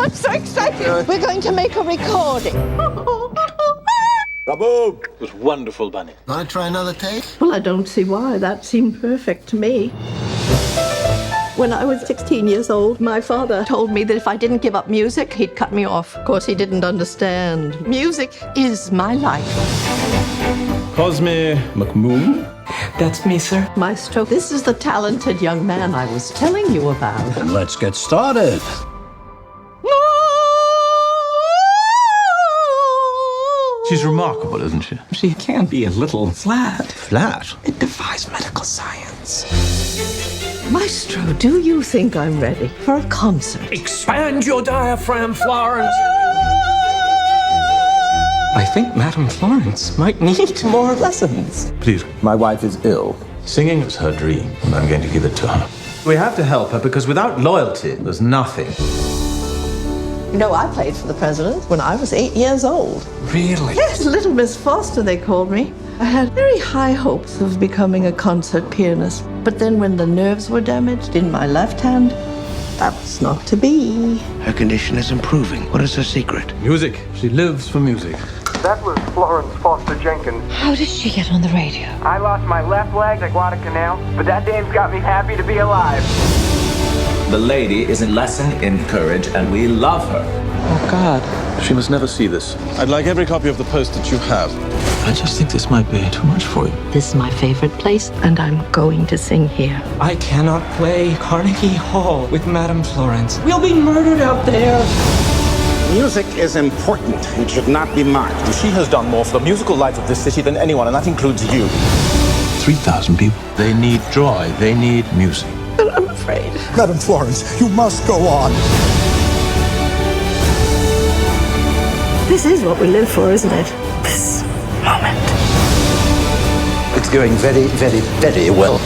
I'm so excited. We're going to make a recording. Bravo! It was wonderful, Bunny. Want to try another take? Well, I don't see why. That seemed perfect to me. When I was 16 years old, my father told me that if I didn't give up music, he'd cut me off. Of course, he didn't understand. Music is my life. Cosme McMoon? That's me, sir. Maestro, this is the talented young man I was telling you about. Then let's get started. She's remarkable, isn't she? She can be a little flat. Flat? It defies medical science. Maestro, do you think I'm ready for a concert? Expand your diaphragm, Florence. I think Madame Florence might need more lessons. Please. My wife is ill. Singing is her dream, and I'm going to give it to her. We have to help her because without loyalty, there's nothing. You know, I played for the president when I was 8 years old. Really? Yes, Little Miss Foster, they called me. I had very high hopes of becoming a concert pianist. But then when the nerves were damaged in my left hand, that was not to be. Her condition is improving. What is her secret? Music. She lives for music. That was Florence Foster Jenkins. How did she get on the radio? I lost my left leg at Guadalcanal, but that dame's got me happy to be alive. The lady is a lesson in courage, and we love her. Oh, God. She must never see this. I'd like every copy of the post that you have. I just think this might be too much for you. This is my favorite place, and I'm going to sing here. I cannot play Carnegie Hall with Madame Florence. We'll be murdered out there. Music is important. It should not be mocked. She has done more for the musical life of this city than anyone, and that includes you. 3,000 people. They need joy. They need music. But I'm afraid. Madam Florence, you must go on. This is what we live for, isn't it? This moment. It's going very, very, very well.